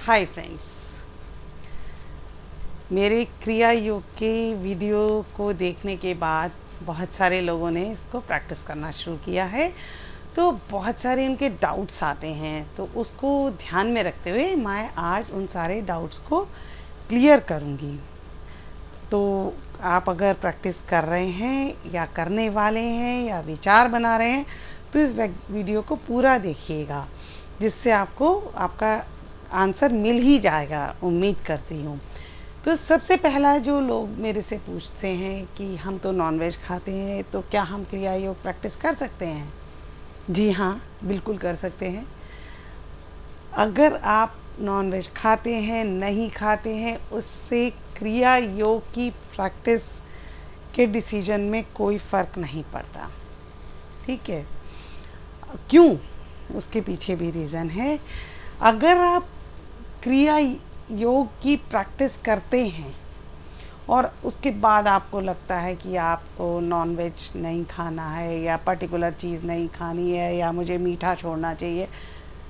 Hi friends, मेरे क्रिया योग के वीडियो को देखने के बाद बहुत सारे लोगों ने इसको प्रैक्टिस करना शुरू किया है। तो बहुत सारे उनके डाउट्स आते हैं, तो उसको ध्यान में रखते हुए मैं आज उन सारे डाउट्स को क्लियर करूँगी। तो आप अगर प्रैक्टिस कर रहे हैं या करने वाले हैं या विचार बना रहे हैं तो इस वीडियो को पूरा देखिएगा, जिससे आपको आपका आंसर मिल ही जाएगा, उम्मीद करती हूँ। तो सबसे पहला जो लोग मेरे से पूछते हैं कि हम तो नॉनवेज खाते हैं, तो क्या हम क्रिया योग प्रैक्टिस कर सकते हैं? जी हाँ, बिल्कुल कर सकते हैं। अगर आप नॉनवेज खाते हैं नहीं खाते हैं, उससे क्रिया योग की प्रैक्टिस के डिसीजन में कोई फ़र्क नहीं पड़ता। ठीक है, क्यों? उसके पीछे भी रीज़न है। अगर आप क्रिया योग की प्रैक्टिस करते हैं और उसके बाद आपको लगता है कि आपको नॉनवेज नहीं खाना है या पर्टिकुलर चीज़ नहीं खानी है या मुझे मीठा छोड़ना चाहिए,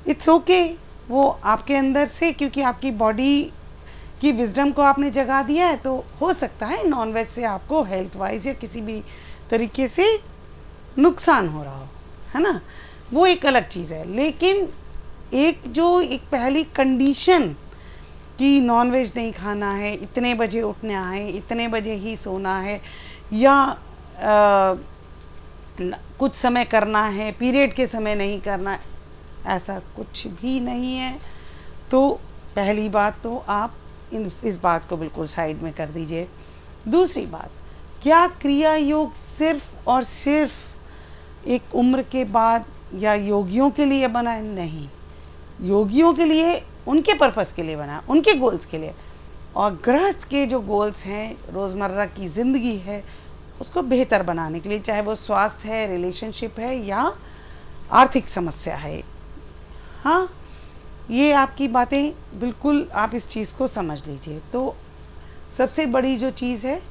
इट्स ओके। वो आपके अंदर से, क्योंकि आपकी बॉडी की विजडम को आपने जगा दिया है, तो हो सकता है नॉनवेज से आपको हेल्थ वाइज या किसी भी तरीके से नुकसान हो रहा हो, है ना? वो एक अलग चीज़ है। लेकिन एक पहली कंडीशन कि नॉनवेज नहीं खाना है, इतने बजे उठना है, इतने बजे ही सोना है, या कुछ समय करना है, पीरियड के समय नहीं करना है, ऐसा कुछ भी नहीं है। तो पहली बात तो आप इस बात को बिल्कुल साइड में कर दीजिए। दूसरी बात, क्या क्रिया योग सिर्फ और सिर्फ एक उम्र के बाद या योगियों के लिए बना है? नहीं, योगियों के लिए, उनके पर्पस के लिए बना, उनके गोल्स के लिए। और गृहस्थ के जो गोल्स हैं, रोज़मर्रा की ज़िंदगी है, उसको बेहतर बनाने के लिए, चाहे वो स्वास्थ्य है, रिलेशनशिप है या आर्थिक समस्या है। हाँ, ये आपकी बातें बिल्कुल, आप इस चीज़ को समझ लीजिए। तो सबसे बड़ी जो चीज़ है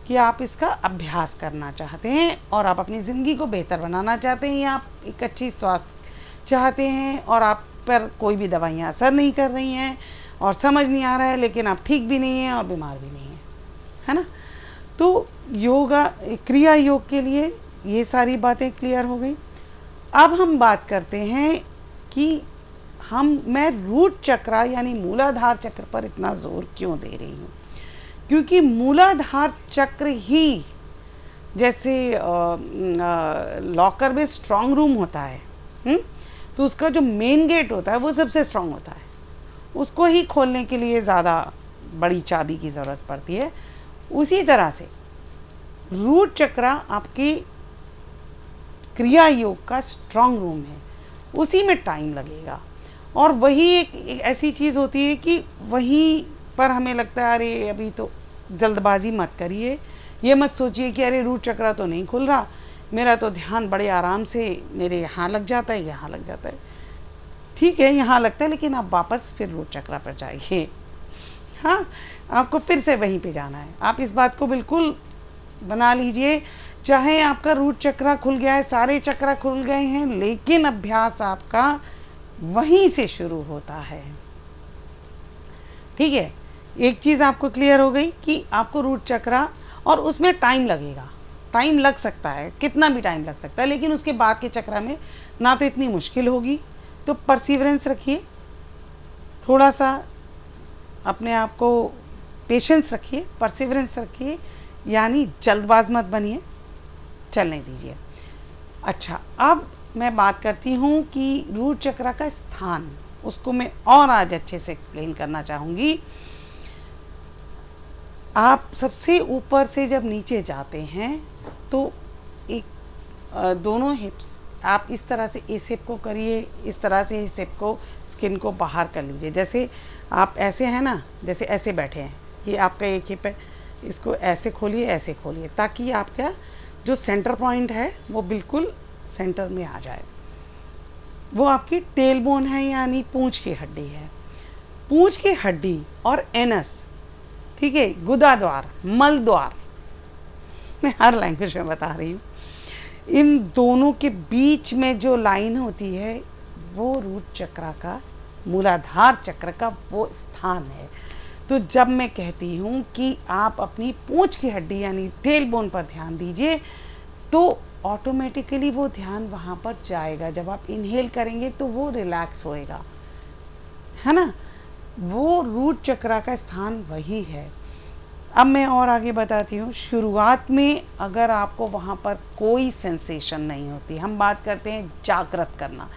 कि आप इसका अभ्यास करना चाहते हैं और आप अपनी ज़िंदगी को बेहतर बनाना चाहते हैं, या आप एक अच्छी स्वास्थ्य चाहते हैं और आप पर कोई भी दवाइयाँ असर नहीं कर रही हैं और समझ नहीं आ रहा है, लेकिन आप ठीक भी नहीं हैं और बीमार भी नहीं हैं, है ना? तो योगा, क्रिया योग के लिए ये सारी बातें क्लियर हो गई। अब हम बात करते हैं कि मैं रूट चक्र यानी मूलाधार चक्र पर इतना जोर क्यों दे रही हूँ। क्योंकि मूलाधार चक्र ही, जैसे लॉकर में स्ट्रांग रूम होता है, तो उसका जो मेन गेट होता है वो सबसे स्ट्रांग होता है। उसको ही खोलने के लिए ज़्यादा बड़ी चाबी की ज़रूरत पड़ती है। उसी तरह से रूट चक्र आपकी क्रिया योग का स्ट्रांग रूम है, उसी में टाइम लगेगा। और वही एक ऐसी चीज़ होती है कि वहीं पर हमें लगता है अरे अभी तो जल्दबाजी मत करिए, ये मत सोचिए कि अरे रूट चक्र तो नहीं खुल रहा, मेरा तो ध्यान बड़े आराम से मेरे यहाँ लग जाता है, यहाँ लग जाता है। ठीक है, यहाँ लगता है, लेकिन आप वापस फिर रूट चक्र पर जाइए। हाँ, आपको फिर से वहीं पे जाना है। आप इस बात को बिल्कुल बना लीजिए, चाहे आपका रूट चक्र खुल गया है, सारे चक्र खुल गए हैं, लेकिन अभ्यास आपका वहीं से शुरू होता है। ठीक है, एक चीज़ आपको क्लियर हो गई कि आपको रूट चक्र, और उसमें टाइम लगेगा, टाइम लग सकता है, कितना भी टाइम लग सकता है, लेकिन उसके बाद के चक्र में ना तो इतनी मुश्किल होगी। तो परसिवरेंस रखिए, थोड़ा सा अपने आप को पेशेंस रखिए, परसिवरेंस रखिए, यानी जल्दबाज मत बनिए, चलने दीजिए। अच्छा, अब मैं बात करती हूँ कि रूट चक्र का स्थान, उसको मैं और आज अच्छे से एक्सप्लेन करना चाहूँगी। आप सबसे ऊपर से जब नीचे जाते हैं तो एक दोनों हिप्स आप इस तरह से इस हिप को करिए, इस तरह से इस हिप को, स्किन को बाहर कर लीजिए। जैसे आप ऐसे हैं ना, जैसे ऐसे बैठे हैं, ये आपका एक हिप है, इसको ऐसे खोलिए, ऐसे खोलिए, ताकि आपका जो सेंटर पॉइंट है वो बिल्कुल सेंटर में आ जाए। वो आपकी टेल बोन है, यानी पूंछ की हड्डी है। पूंछ की हड्डी और एनस, ठीक है, गुदा द्वार, मल द्वार, मैं हर लैंग्वेज में बता रही हूँ, इन दोनों के बीच में जो लाइन होती है वो रूट चक्र का मूलाधार चक्र का वो स्थान है। तो जब मैं कहती हूँ कि आप अपनी पूंछ की हड्डी यानी टेल बोन पर ध्यान दीजिए, तो ऑटोमेटिकली वो ध्यान वहाँ पर जाएगा। जब आप इनहेल करेंगे तो वो रिलैक्स होएगा, है ना। वो रूट चक्र का स्थान वही है। अब मैं और आगे बताती हूँ। शुरुआत में अगर आपको वहाँ पर कोई सेंसेशन नहीं होती, हम बात करते हैं जागृत करना।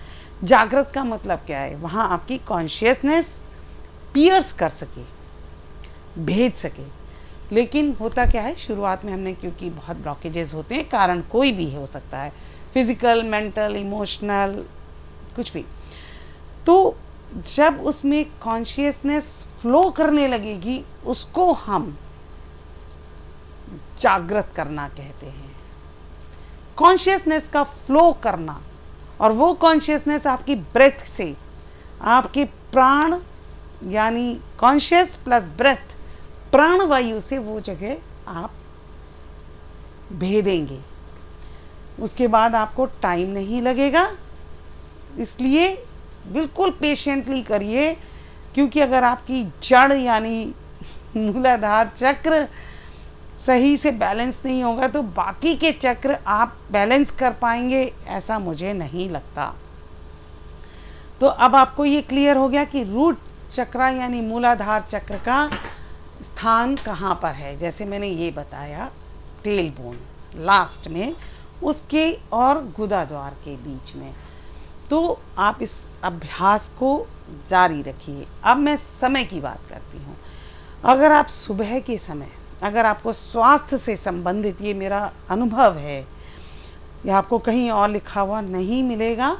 जागृत का मतलब क्या है? वहाँ आपकी कॉन्शियसनेस पियर्स कर सके, भेज सके। लेकिन होता क्या है, शुरुआत में हमने, क्योंकि बहुत ब्लॉकेजेस होते हैं, कारण कोई भी हो सकता है, फिजिकल, मेंटल, इमोशनल, कुछ भी। तो जब उसमें कॉन्शियसनेस फ्लो करने लगेगी, उसको हम जागृत करना कहते हैं। कॉन्शियसनेस का फ्लो करना, और वो कॉन्शियसनेस आपकी ब्रेथ से, आपके प्राण यानी कॉन्शियस प्लस ब्रेथ, प्राण वायु से वो जगह आप भेदेंगे। उसके बाद आपको टाइम नहीं लगेगा, इसलिए बिल्कुल पेशेंटली करिए। क्योंकि अगर आपकी जड़ यानी मूलाधार चक्र सही से बैलेंस नहीं होगा तो बाकी के चक्र आप बैलेंस कर पाएंगे, ऐसा मुझे नहीं लगता। तो अब आपको ये क्लियर हो गया कि रूट चक्र यानी मूलाधार चक्र का स्थान कहाँ पर है। जैसे मैंने ये बताया, टेल बोन लास्ट में, उसके और गुदा द्वार के बीच में। तो आप इस अभ्यास को जारी रखिए। अब मैं समय की बात करती हूँ। अगर आप सुबह के समय, अगर आपको स्वास्थ्य से संबंधित, ये मेरा अनुभव है, या आपको कहीं और लिखा हुआ नहीं मिलेगा,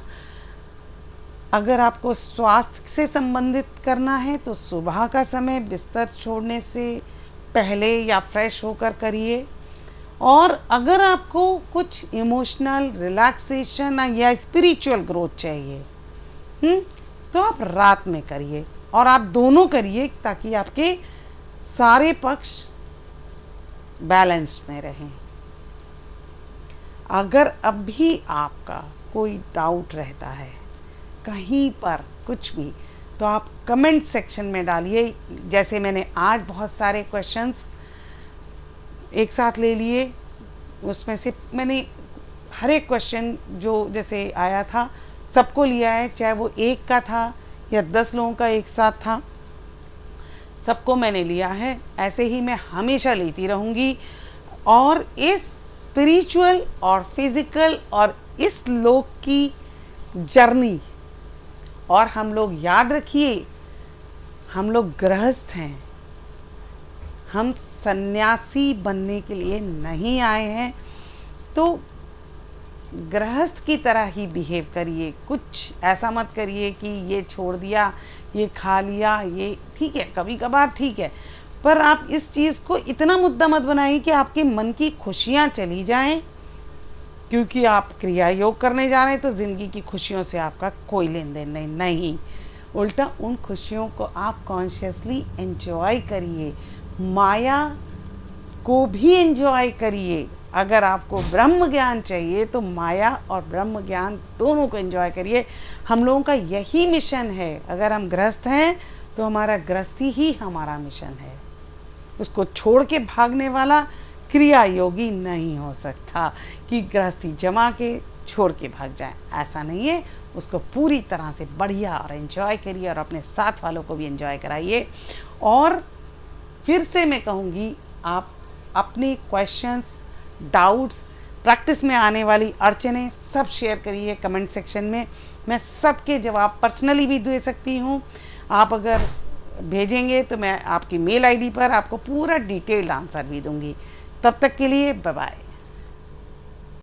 अगर आपको स्वास्थ्य से संबंधित करना है तो सुबह का समय बिस्तर छोड़ने से पहले या फ्रेश होकर करिए। और अगर आपको कुछ इमोशनल रिलैक्सेशन या स्पिरिचुअल ग्रोथ चाहिए, तो आप रात में करिए। और आप दोनों करिए ताकि आपके सारे पक्ष बैलेंस्ड में रहें। अगर अब भी आपका कोई डाउट रहता है कहीं पर कुछ भी, तो आप कमेंट सेक्शन में डालिए। जैसे मैंने आज बहुत सारे क्वेश्चंस एक साथ ले लिए, उसमें से मैंने हर एक क्वेश्चन जो जैसे आया था सबको लिया है, चाहे वो एक का था या 10 लोगों का एक साथ था, सबको मैंने लिया है। ऐसे ही मैं हमेशा लेती रहूँगी। और इस स्पिरिचुअल और फिजिकल और इस लोक की जर्नी, और हम लोग याद रखिए, हम लोग गृहस्थ हैं, हम सन्यासी बनने के लिए नहीं आए हैं। तो गृहस्थ की तरह ही बिहेव करिए। कुछ ऐसा मत करिए कि ये छोड़ दिया, ये खा लिया, ये ठीक है, कभी कभार ठीक है, पर आप इस चीज़ को इतना मुद्दा मत बनाइए कि आपके मन की खुशियाँ चली जाएं। क्योंकि आप क्रिया योग करने जा रहे हैं तो ज़िंदगी की खुशियों से आपका कोई लेन देन नहीं। उल्टा उन खुशियों को आप कॉन्शियसली एंजॉय करिए, माया को भी एंजॉय करिए। अगर आपको ब्रह्म ज्ञान चाहिए तो माया और ब्रह्म ज्ञान दोनों को एंजॉय करिए। हम लोगों का यही मिशन है। अगर हम गृहस्थ हैं तो हमारा गृहस्थी ही हमारा मिशन है। उसको छोड़ के भागने वाला क्रिया योगी नहीं हो सकता कि गृहस्थी जमा के छोड़ के भाग जाए, ऐसा नहीं है। उसको पूरी तरह से बढ़िया और एंजॉय करिए और अपने साथ वालों को भी एंजॉय कराइए। और फिर से मैं कहूँगी, आप अपने क्वेश्चंस, डाउट्स, प्रैक्टिस में आने वाली अड़चनें सब शेयर करिए कमेंट सेक्शन में। मैं सबके जवाब पर्सनली भी दे सकती हूँ। आप अगर भेजेंगे तो मैं आपकी मेल आईडी पर आपको पूरा डिटेल्ड आंसर भी दूंगी। तब तक के लिए बाय बाय।